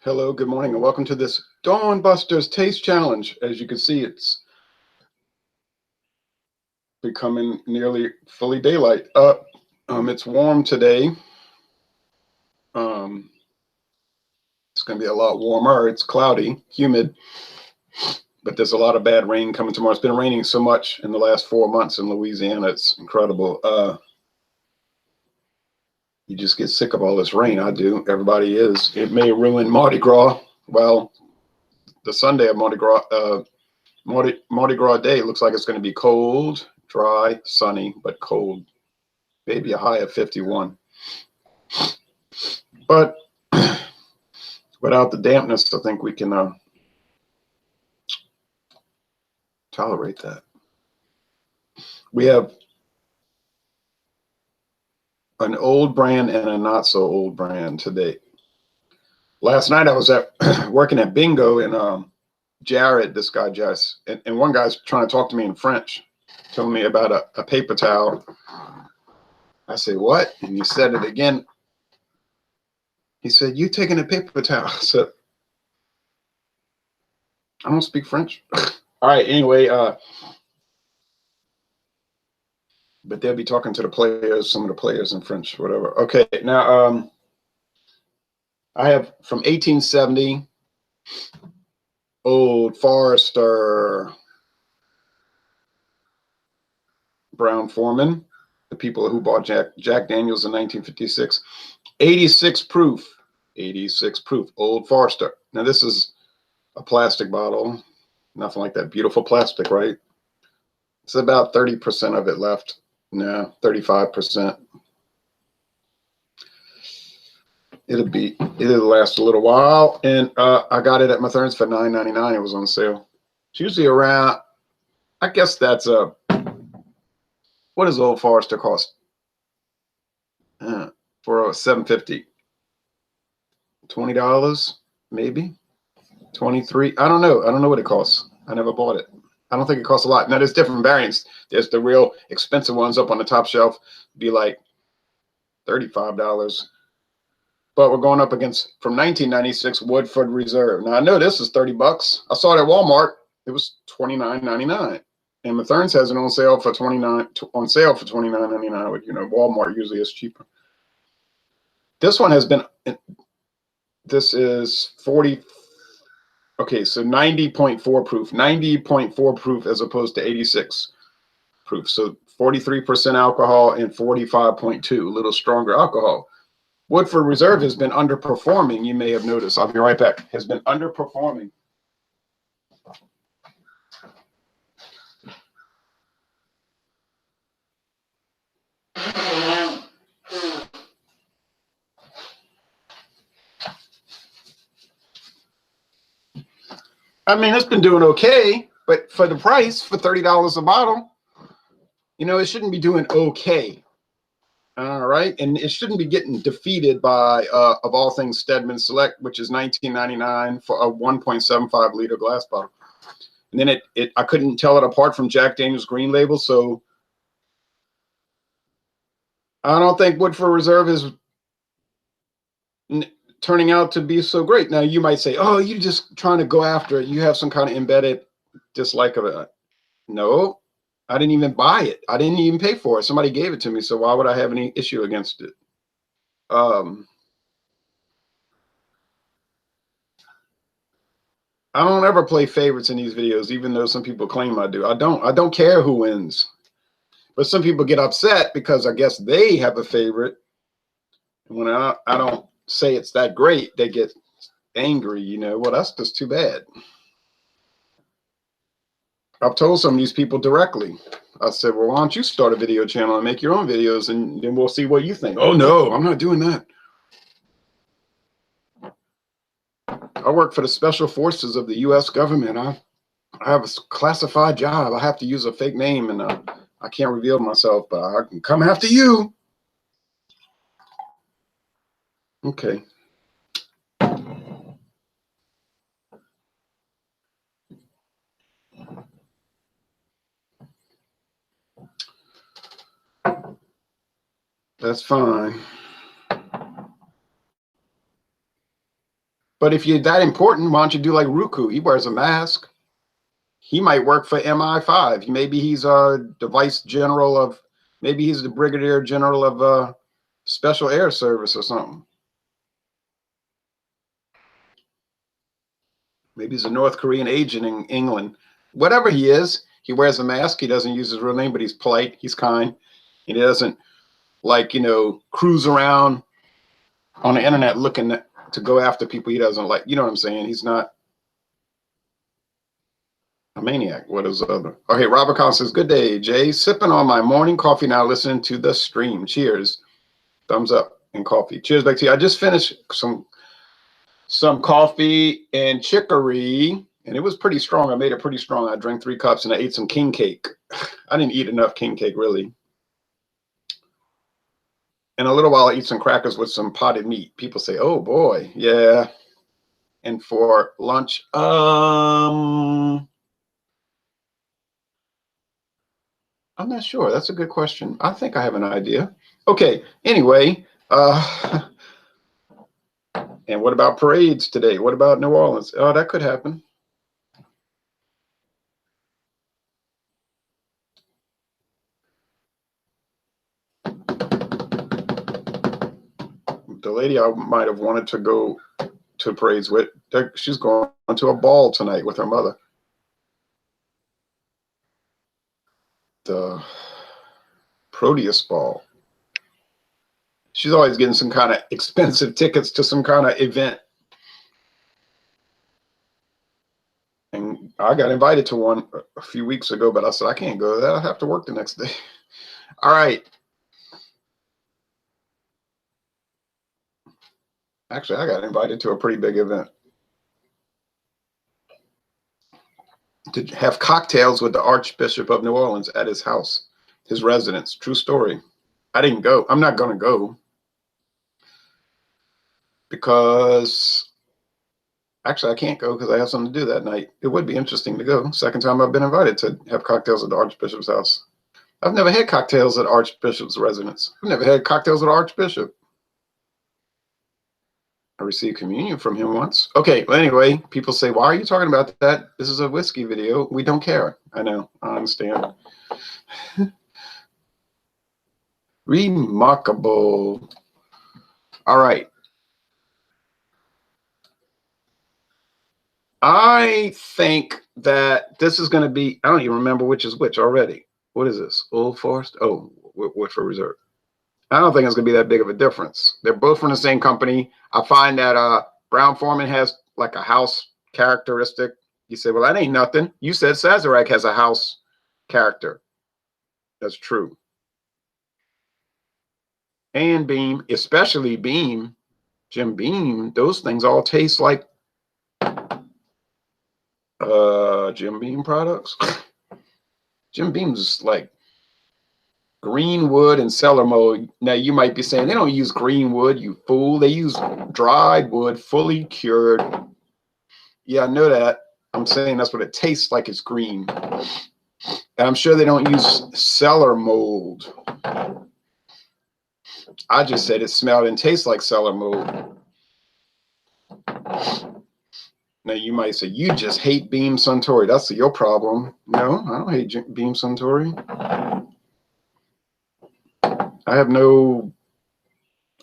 Hello, good morning, and welcome to this Dawn Busters Taste Challenge. As you can see, it's becoming nearly fully daylight. It's warm today. It's going to be a lot warmer. It's cloudy, humid, but there's a lot of bad rain coming tomorrow. It's been raining so much in the last 4 months in Louisiana. It's incredible. You just get sick of all this rain. I do. Everybody is. It may ruin Mardi Gras. Well, the Sunday of Mardi Gras, Mardi Gras Day looks like it's going to be cold, dry, sunny, but cold. Maybe a high of 51. But without the dampness, I think we can tolerate that. We have an old brand and a not so old brand today. Last night I was working at Bingo, and Jared, this guy Jess, and one guy's trying to talk to me in French, telling me about a paper towel. I say, what? And he said it again. He said, you taking a paper towel? I said, I don't speak French. All right, anyway, but they'll be talking to the players, some of the players in French, whatever. Okay, now I have from 1870, Old Forester, Brown-Forman, the people who bought Jack Daniels in 1956, 86 proof, 86 proof, Old Forester. Now this is a plastic bottle, nothing like that beautiful plastic, right? It's about 30% of it left. No, 35%. It'll last a little while, and I got it at Matherns for $9.99. It was on sale. It's usually around, I guess that's what does Old Forester cost? For $7.50, $20 maybe, 23. I don't know. I don't know what it costs. I never bought it. I don't think it costs a lot. Now there's different variants. There's the real expensive ones up on the top shelf, be like $35. But we're going up against, from 1996, Woodford Reserve. Now I know this is $30. I saw it at Walmart. It was $29.99. And Matherns has it on sale for $29.99. You know, Walmart usually is cheaper. This one has been, this is 40. Okay, so 90.4 proof, 90.4 proof as opposed to 86 proof. So 43% alcohol and 45.2, a little stronger alcohol. Woodford Reserve has been underperforming. You may have noticed. I'll be right back. Has been underperforming. I mean, it's been doing okay, but for the price, for $30 a bottle, you know, it shouldn't be doing okay. All right, and it shouldn't be getting defeated by, of all things, Stedman Select, which is $19.99 for a 1.75 liter glass bottle. And then I couldn't tell it apart from Jack Daniel's Green Label, so I don't think Woodford Reserve is turning out to be so great. Now you might say, "Oh, you're just trying to go after it. You have some kind of embedded dislike of it." No. I didn't even buy it. I didn't even pay for it. Somebody gave it to me. So why would I have any issue against it? I don't ever play favorites in these videos, even though some people claim I do. I don't care who wins. But some people get upset because I guess they have a favorite. And when I don't say it's that great, they get angry, you know. Well, that's just too bad. I've told some of these people directly. I said, well, why don't you start a video channel and make your own videos, and then we'll see what you think. Oh, no, I'm not doing that. I work for the special forces of the U.S. government. I have a classified job. I have to use a fake name, and I can't reveal myself, but I can come after you. Okay. That's fine. But if you're that important, why don't you do like Ruku? He wears a mask. He might work for MI5. Maybe he's the vice general of, maybe he's the brigadier general of Special Air Service or something. Maybe he's a North Korean agent in England. Whatever he is, he wears a mask. He doesn't use his real name, but he's polite. He's kind. And he doesn't, like, you know, cruise around on the internet looking to go after people he doesn't like. You know what I'm saying? He's not a maniac. What is the other? Okay, Robert Collins says, good day, Jay. Sipping on my morning coffee now, listening to the stream. Cheers. Thumbs up and coffee. Cheers back to you. I just finished some coffee and chicory, and it was pretty strong. I made it pretty strong. I drank 3 cups, and I ate some king cake. I didn't eat enough king cake, really. In a little while, I'll eat some crackers with some potted meat. People say, oh, boy, yeah. And for lunch, I'm not sure. That's a good question. I think I have an idea. Okay, anyway, and what about parades today? What about New Orleans? Oh, that could happen. The lady I might have wanted to go to parades with, she's going to a ball tonight with her mother. The Proteus ball. She's always getting some kind of expensive tickets to some kind of event. And I got invited to one a few weeks ago, but I said, I can't go to that. I have to work the next day. All right. Actually, I got invited to a pretty big event to have cocktails with the Archbishop of New Orleans at his house, his residence. True story. I didn't go. I'm not going to go because actually I can't go because I have something to do that night. It would be interesting to go. Second time I've been invited to have cocktails at the Archbishop's house. I've never had cocktails at Archbishop's residence. I've never had cocktails at Archbishop. I received communion from him once. Okay, well, anyway, people say, why are you talking about that? This is a whiskey video. We don't care. I know. I understand. Remarkable. All right. I think that this is going to be, I don't even remember which is which already. What is this? Old Forest? Oh, Woodford Reserve. I don't think it's going to be that big of a difference. They're both from the same company. I find that Brown-Forman has like a house characteristic. You say, well, that ain't nothing. You said Sazerac has a house character. That's true. And Beam, especially Beam, Jim Beam, those things all taste like Jim Beam products. Jim Beam's like green wood and cellar mold. Now you might be saying they don't use green wood, you fool. They use dried wood, fully cured. Yeah, I know that. I'm saying that's what it tastes like. It's green. And I'm sure they don't use cellar mold. I just said it smelled and tastes like cellar mold. Now you might say, you just hate Beam Suntory. That's your problem. No, I don't hate Beam Suntory. I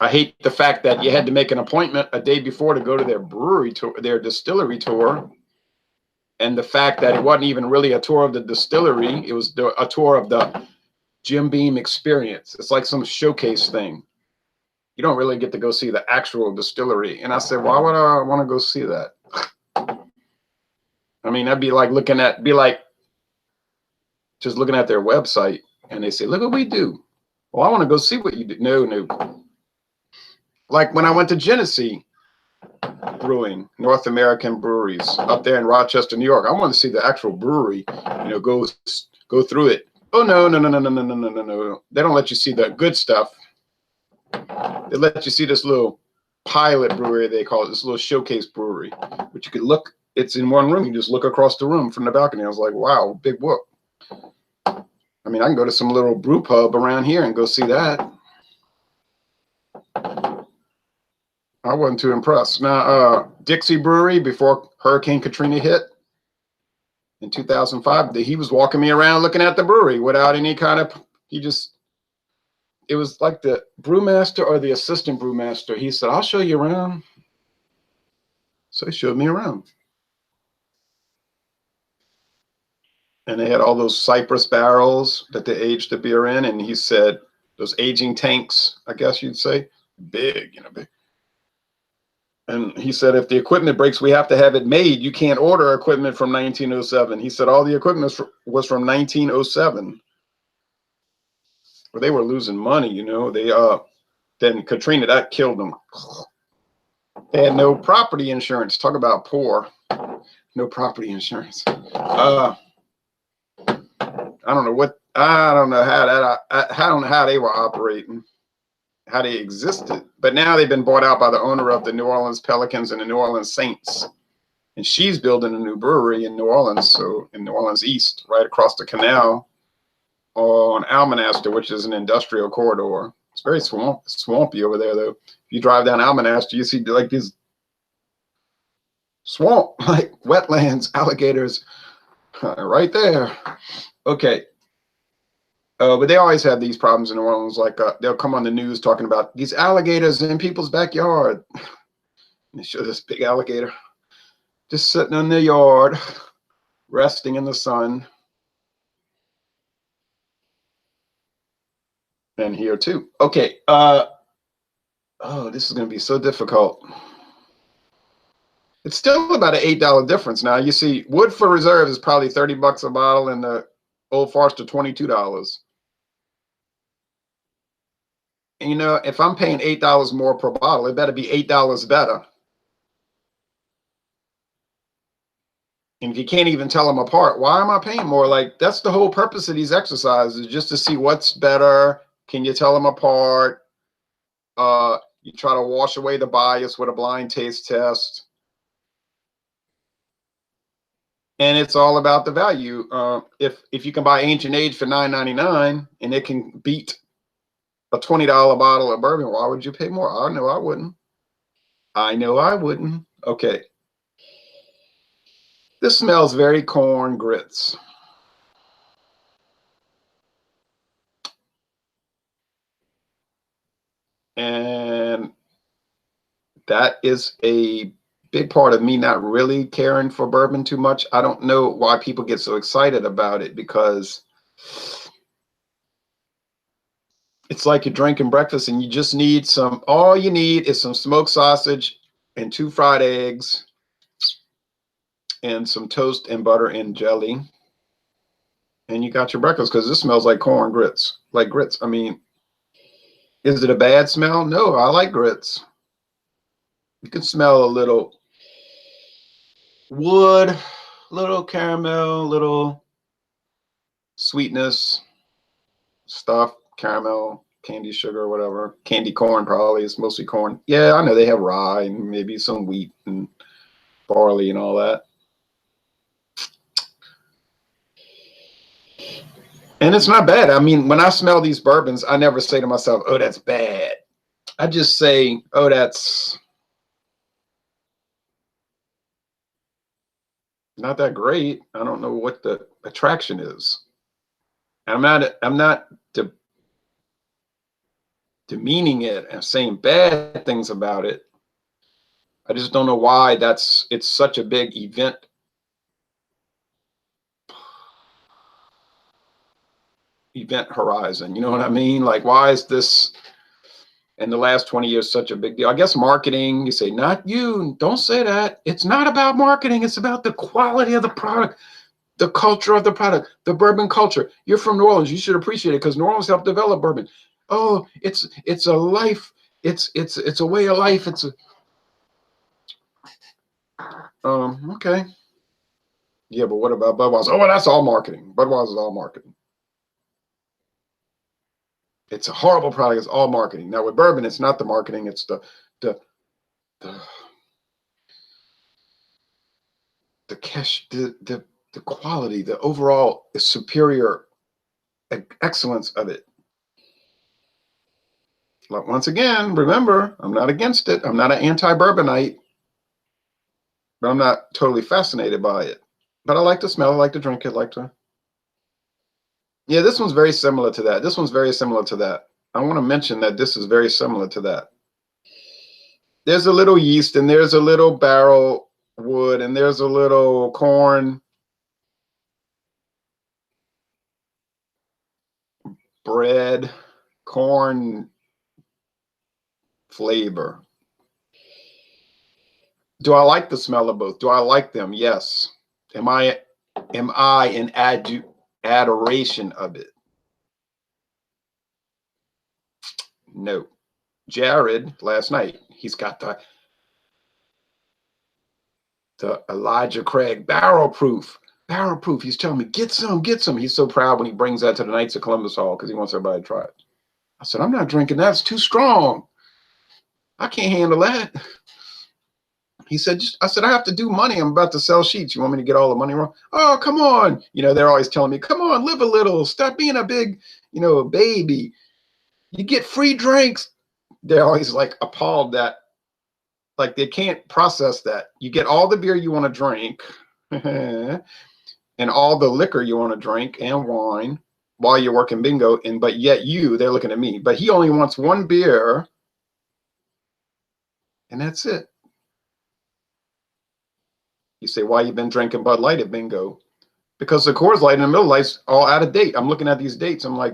hate the fact that you had to make an appointment a day before to go to their brewery tour, their distillery tour. And the fact that it wasn't even really a tour of the distillery. It was a tour of the Jim Beam experience. It's like some showcase thing. You don't really get to go see the actual distillery. And I said, why would I want to go see that? I mean, that'd be like just looking at their website and they say, look what we do. Well, I want to go see what you do. No. Like when I went to Genesee Brewing, North American Breweries up there in Rochester, New York. I want to see the actual brewery, go through it. Oh, no. They don't let you see the good stuff. They let you see this little pilot brewery, they call it, this little showcase brewery, which you could look, it's in one room. You just look across the room from the balcony. I was like, wow, big whoop. I mean, I can go to some little brew pub around here and go see that. I wasn't too impressed. Now, Dixie Brewery, before Hurricane Katrina hit in 2005, he was walking me around looking at the brewery without any kind of, it was like the brewmaster or the assistant brewmaster. He said, I'll show you around. So he showed me around. And they had all those cypress barrels that they aged the beer in. And he said, those aging tanks, I guess you'd say, big, big. And he said, if the equipment breaks, we have to have it made. You can't order equipment from 1907. He said, all the equipment was from 1907. Well, they were losing money, They then Katrina, that killed them. They had no property insurance. Talk about poor. No property insurance. I don't know how they were operating, how they existed. But now they've been bought out by the owner of the New Orleans Pelicans and the New Orleans Saints. And she's building a new brewery in New Orleans, so in New Orleans East, right across the canal on Almonaster, which is an industrial corridor. It's very swampy over there, though. If you drive down Almonaster, you see like these swamp, like wetlands, alligators, right there. Okay. But they always have these problems in New Orleans. Like they'll come on the news talking about these alligators in people's backyard. And they show this big alligator just sitting in their yard, resting in the sun. And here too. Okay. Oh, this is going to be so difficult. It's still about an $8 difference now. You see, Woodford Reserve is probably $30 a bottle, and the Old Forester $22. And, if I'm paying $8 more per bottle, it better be $8 better. And if you can't even tell them apart, why am I paying more? Like, that's the whole purpose of these exercises, just to see what's better. Can you tell them apart? You try to wash away the bias with a blind taste test. And it's all about the value. If you can buy Ancient Age for $9.99 and it can beat a $20 bottle of bourbon, why would you pay more? I know I wouldn't. Okay. This smells very corn grits. And that is a big part of me not really caring for bourbon too much. I don't know why people get so excited about it, because it's like you're drinking breakfast and you just need all you need is some smoked sausage and 2 fried eggs and some toast and butter and jelly. And you got your breakfast, because this smells like corn grits, like grits. I mean, is it a bad smell? No, I like grits. You can smell a little wood, little caramel, little sweetness stuff, caramel, candy sugar, whatever. Candy corn, probably. It's mostly corn. Yeah, I know they have rye and maybe some wheat and barley and all that. And it's not bad. I mean, when I smell these bourbons, I never say to myself, oh, that's bad. I just say, oh, that's not that great. I don't know what the attraction is. I'm not demeaning it and saying bad things about it. I just don't know why it's such a big event. Event horizon. You know what I mean? Like, why is this in the last 20 years such a big deal? I guess marketing, you say, not you, don't say that. It's not about marketing. It's about the quality of the product, the culture of the product, the bourbon culture. You're from New Orleans. You should appreciate it, because New Orleans helped develop bourbon. Oh, it's a life. It's a way of life. It's okay. Yeah, but what about Budweiser? Oh, well, that's all marketing. Budweiser is all marketing. It's a horrible product. It's all marketing. Now with bourbon, it's not the marketing. It's the cash, the quality, the overall superior excellence of it. But once again, remember, I'm not against it. I'm not an anti-bourbonite, but I'm not totally fascinated by it. But I like to smell, I like to drink it, I like to. Yeah, this one's very similar to that. This one's very similar to that. I want to mention that this is very similar to that. There's a little yeast and there's a little barrel wood and there's a little corn, bread, corn flavor. Do I like the smell of both? Do I like them? Yes. Am I in adoration of it? No. Jared last night, he's got the Elijah Craig barrel proof. Barrel proof. He's telling me, get some, get some. He's so proud when he brings that to the Knights of Columbus Hall because he wants everybody to try it. I said, I'm not drinking that. It's too strong. I can't handle that. He said, I said, I have to do money. I'm about to sell sheets. You want me to get all the money wrong? Oh, come on. You know, they're always telling me, come on, live a little. Stop being a big, you know, a baby. You get free drinks. They're always like appalled that, like, they can't process that. You get all the beer you want to drink and all the liquor you want to drink and wine while you're working bingo. And but yet they're looking at me. But he only wants one beer. And that's it. You say, why you been drinking Bud Light at bingo? Because the Coors Light and the Miller Lite's all out of date. I'm looking at these dates. I'm like,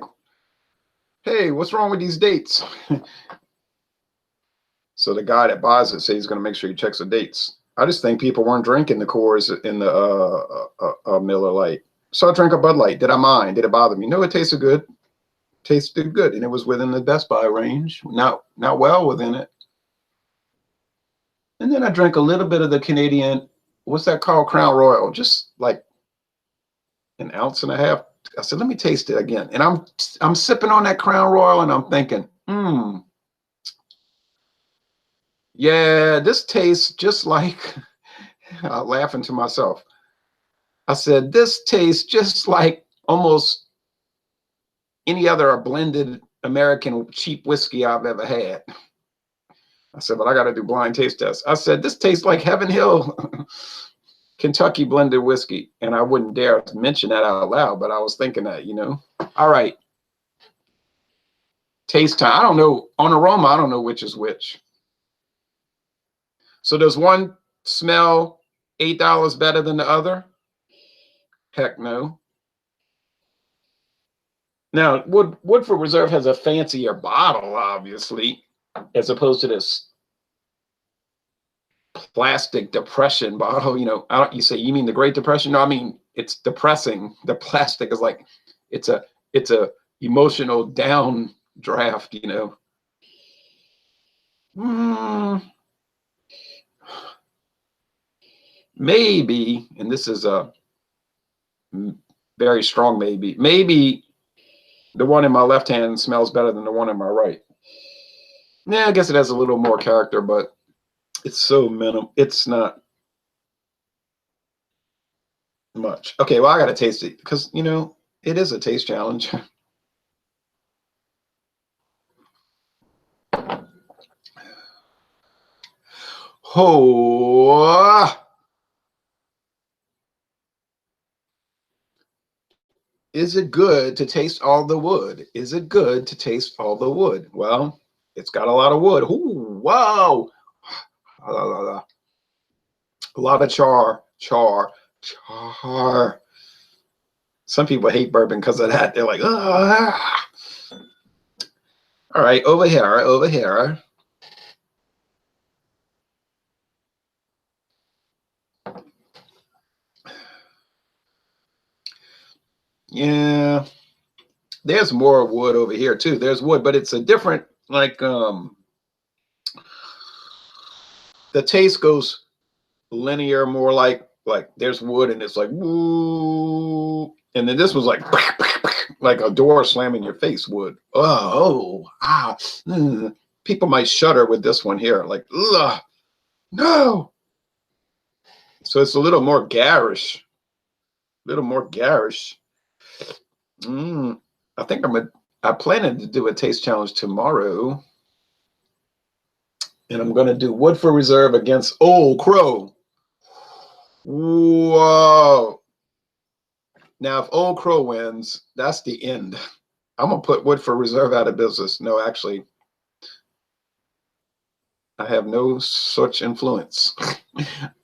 hey, what's wrong with these dates? So the guy that buys it says he's going to make sure he checks the dates. I just think people weren't drinking the Coors in the Miller Lite. So I drank a Bud Light. Did I mind? Did it bother me? No, it tasted good. Tasted good, and it was within the Best Buy range. Not well within it. And then I drank a little bit of the Canadian. What's that called? Crown Royal. Just like an ounce and a half. I said, let me taste it again. And I'm sipping on that Crown Royal, and I'm thinking, yeah, this tastes just like, laughing to myself. I said, this tastes just like almost any other blended American cheap whiskey I've ever had. I said, but I got to do blind taste tests. I said, this tastes like Heaven Hill Kentucky blended whiskey. And I wouldn't dare mention that out loud, but I was thinking that, you know. All right. Taste time. I don't know. On aroma, I don't know which is which. So does one smell $8 better than the other? Heck no. Now, Woodford Reserve has a fancier bottle, obviously, as opposed to this plastic depression bottle. You know, you say, you mean the Great Depression? No, I mean, it's depressing. The plastic is like, it's a emotional downdraft, you know. Maybe, and this is a very strong maybe the one in my left hand smells better than the one in my right. Yeah, I guess it has a little more character, but it's so minimal. It's not much. Okay, well, I got to taste it because, you know, it is a taste challenge. Oh, is it good to taste all the wood? Is it good to taste all the wood? Well, it's got a lot of wood. Ooh, wow. A lot of char. Some people hate bourbon because of that. They're like, ah. All right, over here. Yeah, there's more wood over here too. There's wood, but it's a different, like, the taste goes linear, more like there's wood and it's like woo, and then this was like like a door slamming your face wood. People might shudder with this one here, like, ugh, no. So it's a little more garish, I think I planning to do a taste challenge tomorrow. And I'm going to do Woodford Reserve against Old Crow. Whoa. Now, if Old Crow wins, that's the end. I'm going to put Woodford Reserve out of business. No, actually, I have no such influence.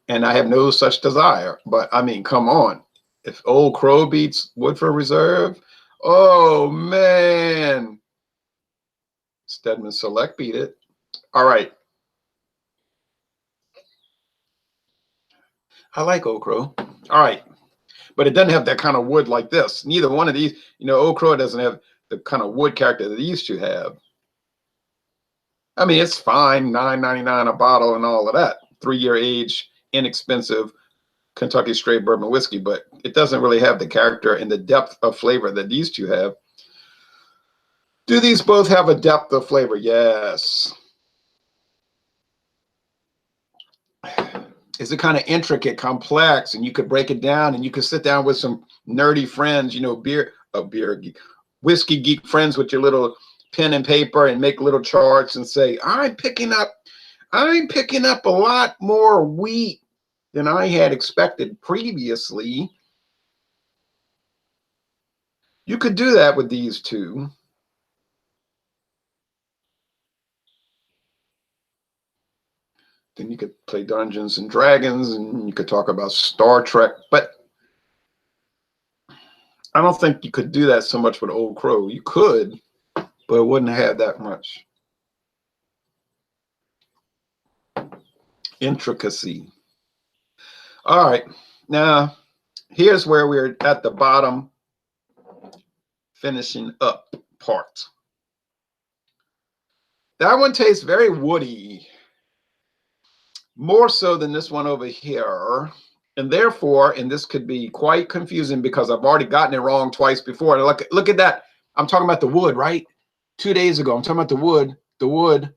And I have no such desire. But, I mean, come on. If Old Crow beats Woodford Reserve, oh, man. Stedman Select beat it. All right. I like Old Crow. All right. But it doesn't have that kind of wood like this. Neither one of these, you know, Old Crow doesn't have the kind of wood character that these two have. I mean, it's fine, $9.99 a bottle and all of that. 3-year age, inexpensive Kentucky straight bourbon whiskey, but it doesn't really have the character and the depth of flavor that these two have. Do these both have a depth of flavor? Yes. Is it kind of intricate, complex, and you could break it down and you could sit down with some nerdy friends, you know, whiskey geek friends with your little pen and paper and make little charts and say, I'm picking up a lot more wheat than I had expected previously. You could do that with these two. Then you could play Dungeons and Dragons and you could talk about Star Trek, but I don't think you could do that so much with Old Crow. You could, but it wouldn't have that much intricacy. All right, now here's where we're at the bottom, finishing up part. That one tastes very woody, more so than this one over here. And therefore, and this could be quite confusing because I've already gotten it wrong twice before. Look at that. I'm talking about the wood, right? 2 days ago, I'm talking about the wood.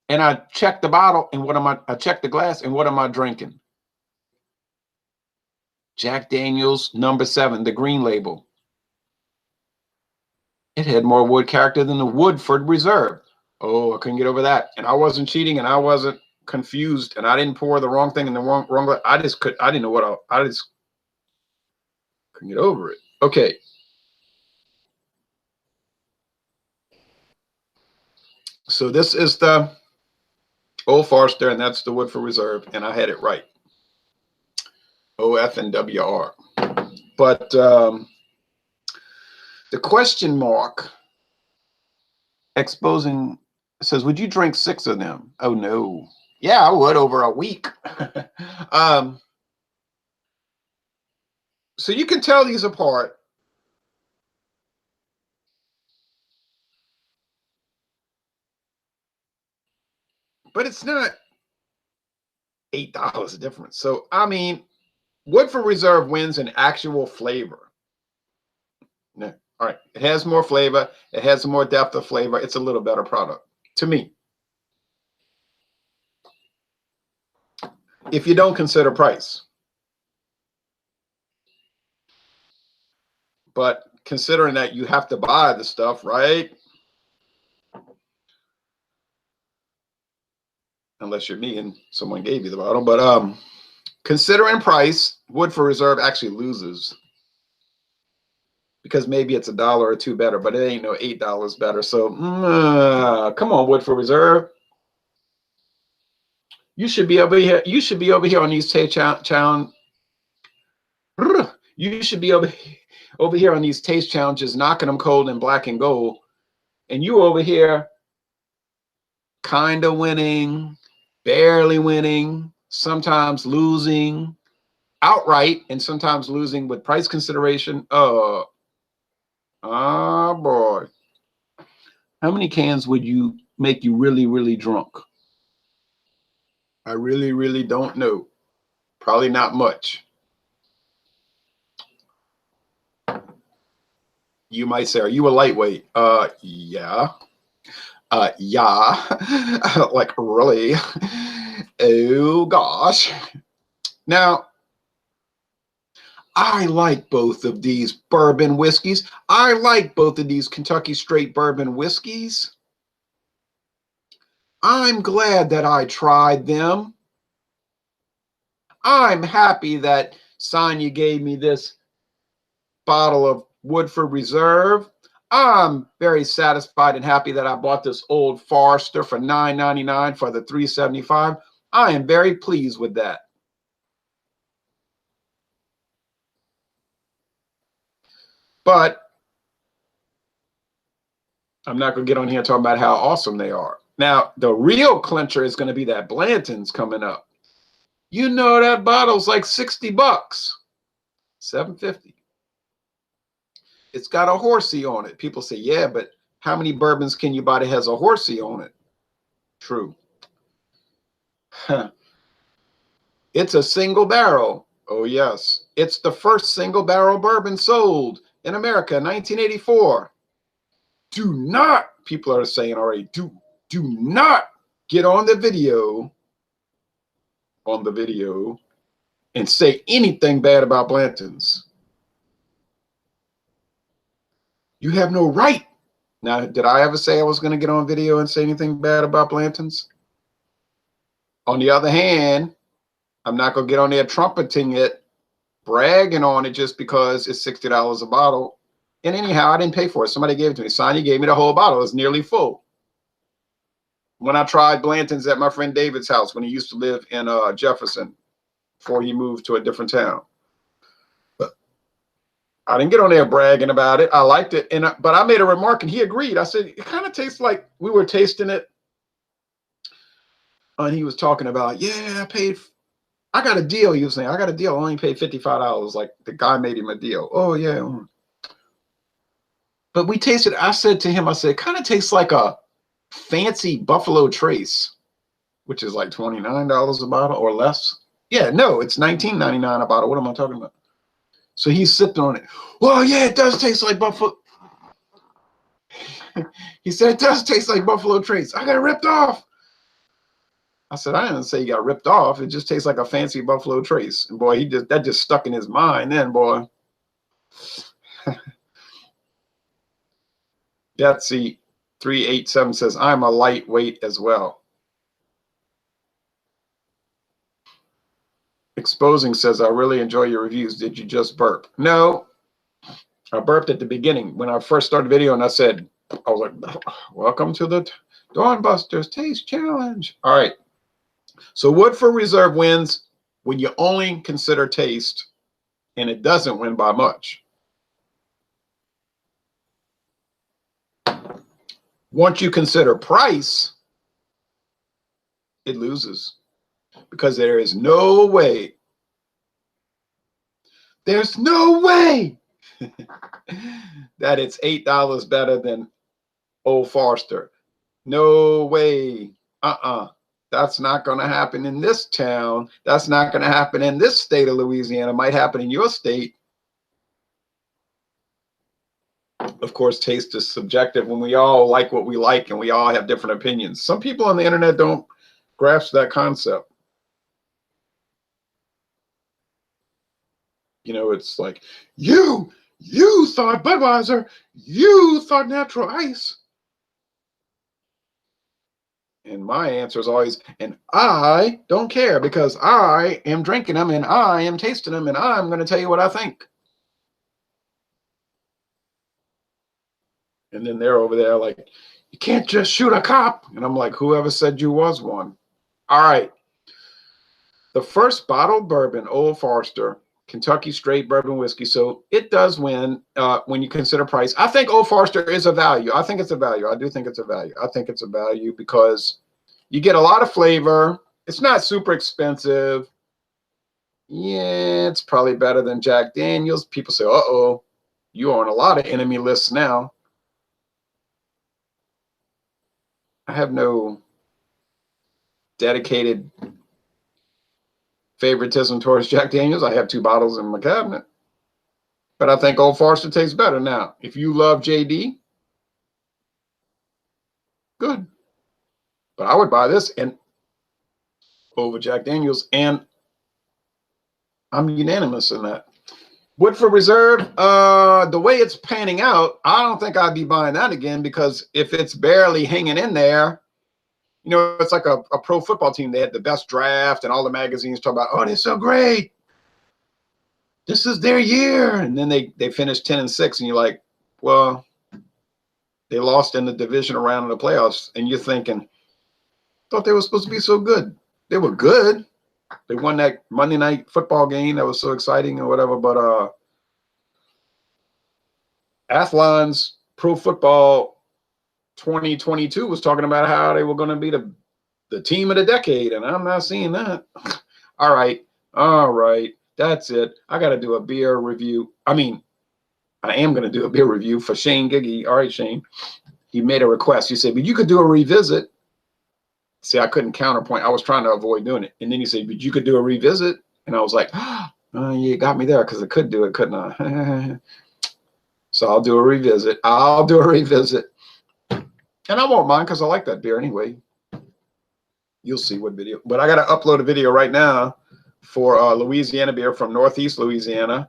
And I checked the bottle and I checked the glass and what am I drinking? Jack Daniel's number 7, the green label. It had more wood character than the Woodford Reserve. Oh, I couldn't get over that. And I wasn't cheating and I wasn't confused and I didn't pour the wrong thing in the wrong. I didn't know I just couldn't get over it. Okay. So this is the Old Forester and that's the Woodford Reserve. And I had it right. OFNWR. But the question mark exposing says, would you drink 6 of them? Oh no. Yeah, I would over a week. So you can tell these apart. But it's not $8 difference. So I mean, Woodford Reserve wins in actual flavor. No. All right. It has more flavor. It has more depth of flavor. It's a little better product to me. If you don't consider price. But considering that you have to buy the stuff, right? Unless you're me and someone gave you the bottle. But considering price, Woodford Reserve actually loses. Because maybe it's $1 or $2 better, but it ain't no $8 better. So come on, Woodford Reserve. You should be over here. You should be over here on these taste challenge. You should be over here on these taste challenges, knocking them cold in black and gold, and you over here, kind of winning, barely winning, sometimes losing outright, and sometimes losing with price consideration. Oh boy. How many cans would you make you really, really drunk? I really, really don't know. Probably not much. You might say, are you a lightweight? Yeah. Yeah. Like, really? Oh, gosh. Now, I like both of these bourbon whiskeys. I like both of these Kentucky straight bourbon whiskeys. I'm glad that I tried them. I'm happy that Sonia gave me this bottle of Woodford Reserve. I'm very satisfied and happy that I bought this Old Forester for $9.99 for the 375. I am very pleased with that. But I'm not going to get on here talking about how awesome they are. Now, the real clincher is going to be that Blantons coming up. You know that bottle's like 60 bucks, $7.50. It's got a horsey on it. People say, yeah, but how many bourbons can you buy that has a horsey on it? True. It's a single barrel. Oh, yes. It's the first single barrel bourbon sold in America in 1984. Do not, people are saying already, do not get on the video and say anything bad about Blantons. You have no right. Now, did I ever say I was going to get on video and say anything bad about Blantons? On the other hand, I'm not going to get on there trumpeting it, bragging on it just because it's $60 a bottle. And anyhow, I didn't pay for it. Somebody gave it to me. Sonia gave me the whole bottle. It's nearly full. When I tried Blantons at my friend David's house when he used to live in Jefferson before he moved to a different town. But I didn't get on there bragging about it. I liked it. But I made a remark and he agreed. I said, it kind of tastes like we were tasting it. And he was talking about, yeah, I got a deal. He was saying, I got a deal. I only paid $55. Like the guy made him a deal. Oh, yeah. But we tasted, I said to him, I said, it kind of tastes like a fancy Buffalo Trace, which is like $29 a bottle or less. Yeah, no, it's $19.99 a bottle. What am I talking about? So he sipped on it. Well, yeah, it does taste like Buffalo. He said, it does taste like Buffalo Trace. I got ripped off. I said, I didn't say you got ripped off. It just tastes like a fancy Buffalo Trace. And boy, that just stuck in his mind then, boy. Betsy 387 says, I'm a lightweight as well. Exposing says, I really enjoy your reviews. Did you just burp? No, I burped at the beginning when I first started the video, and I was like, welcome to the Dawnbusters Taste Challenge. All right. So Woodford Reserve wins when you only consider taste, and it doesn't win by much. Once you consider price, it loses because there is no way. There's no way that it's $8 better than Old Forester. No way. That's not going to happen in this town. That's not going to happen in this state of Louisiana. It might happen in your state. Of course, taste is subjective when we all like what we like and we all have different opinions. Some people on the internet don't grasp that concept. You know, it's like, you thought Budweiser, you thought natural ice. And my answer is always, and I don't care because I am drinking them and I am tasting them and I'm going to tell you what I think. And then they're over there like, you can't just shoot a cop. And I'm like, whoever said you was one? All right. The first bottled bourbon, Old Forester, Kentucky straight bourbon whiskey. So it does win when you consider price. I think Old Forester is a value. I think it's a value. I do think it's a value. I think it's a value because you get a lot of flavor. It's not super expensive. Yeah, it's probably better than Jack Daniels. People say, uh-oh, you're on a lot of enemy lists now. I have no dedicated favoritism towards Jack Daniels. I have 2 bottles in my cabinet. But I think Old Forester tastes better. Now, if you love JD, good. But I would buy this and over Jack Daniels, and I'm unanimous in that. Woodford Reserve, the way it's panning out, I don't think I'd be buying that again because if it's barely hanging in there, you know, it's like a pro football team. They had the best draft, and all the magazines talk about, oh, they're so great. This is their year. And then they finished 10-6, and you're like, well, they lost in the divisional round of the playoffs, and you're thinking, thought they were supposed to be so good. They were good. They won that Monday night football game that was so exciting or whatever. But Athlon's Pro Football 2022 was talking about how they were going to be the team of the decade, and I'm not seeing that. All right. That's it. I got to do a beer review. I mean, I am going to do a beer review for Shane Giggy. All right, Shane. He made a request. He said, but you could do a revisit. See, I couldn't counterpoint. I was trying to avoid doing it. And then he said, but you could do a revisit. And I was like, oh, you got me there because I could do it, couldn't I? So I'll do a revisit. And I won't mind because I like that beer anyway. You'll see what video. But I got to upload a video right now for Louisiana beer from Northeast Louisiana,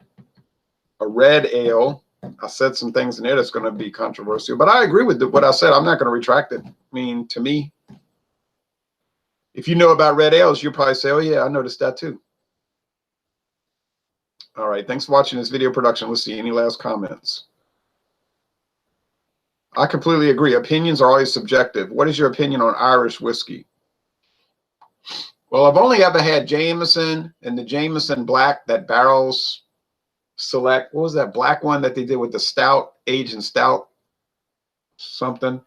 a red ale. I said some things in there that's going to be controversial, but I agree with what I said. I'm not going to retract it. I mean, to me, if you know about red ales, you'll probably say, oh, yeah, I noticed that too. All right. Thanks for watching this video production. Let's see. Any last comments? I completely agree. Opinions are always subjective. What is your opinion on Irish whiskey? Well, I've only ever had Jameson and the Jameson Black, that Barrels Select. What was that black one that they did with the stout, aged stout something?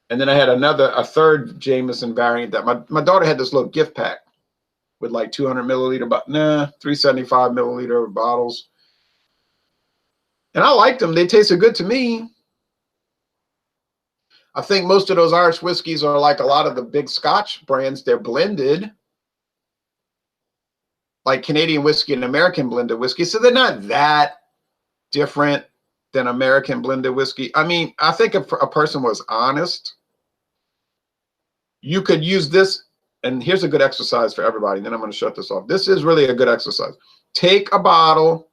And then I had a third Jameson variant that my daughter had this little gift pack with like 200 milliliter, 375 milliliter bottles. And I liked them. They tasted good to me. I think most of those Irish whiskeys are like a lot of the big Scotch brands. They're blended, like Canadian whiskey and American blended whiskey. So they're not that different than American blended whiskey. I mean, I think if a person was honest, you could use this. And here's a good exercise for everybody. Then I'm going to shut this off. This is really a good exercise. Take a bottle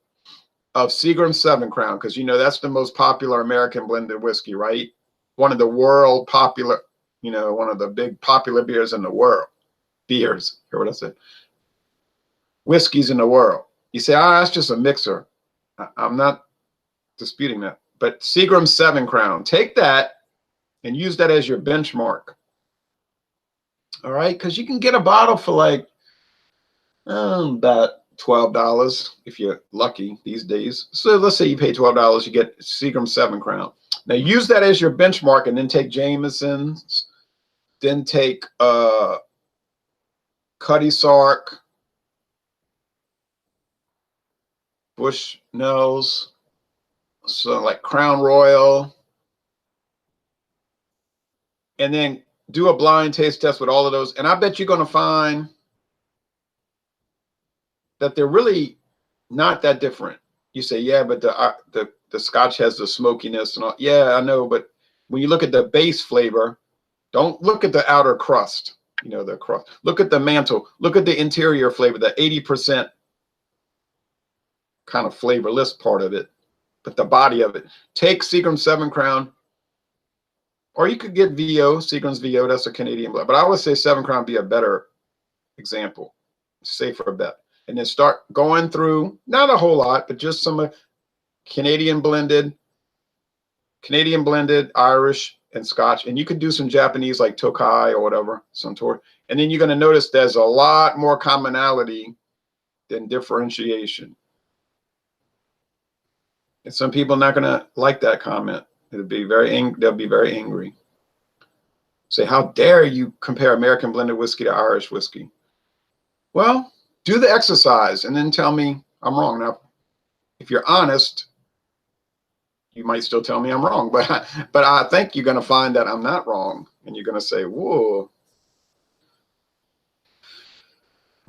of Seagram 7 Crown, because you know that's the most popular American blended whiskey, right? One of the world popular, you know, one of the big popular beers in the world. Beers, hear what I said? Whiskeys in the world. You say, oh, that's just a mixer. I'm not disputing that. But Seagram 7 Crown, take that and use that as your benchmark. All right, because you can get a bottle for like about $12 if you're lucky these days. So let's say you pay $12, you get Seagram 7 Crown. Now use that as your benchmark, and then take Jameson's, then take Cuddy Sark, Bushnell's, so like Crown Royal, and then do a blind taste test with all of those. And I bet you're going to find that they're really not that different. You say, yeah, but the Scotch has the smokiness and all. Yeah, I know. But when you look at the base flavor, don't look at the outer crust, you know, the crust. Look at the mantle. Look at the interior flavor, the 80% kind of flavorless part of it, but the body of it. Take Seagram 7 Crown, or you could get VO, Seagram's VO. That's a Canadian blend. But I would say 7 Crown be a better example, safer bet. And then start going through, not a whole lot, but just some Canadian blended, Irish, and Scotch. And you could do some Japanese like Tokai or whatever, Suntory. And then you're going to notice there's a lot more commonality than differentiation. And some people are not going to like that comment. They'll be very angry. Say, how dare you compare American blended whiskey to Irish whiskey? Well, do the exercise and then tell me I'm wrong. Now, if you're honest, you might still tell me I'm wrong, but I think you're going to find that I'm not wrong, and you're going to say, whoa,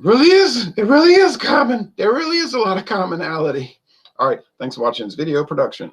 it really is common. There really is a lot of commonality. All right, thanks for watching this video production.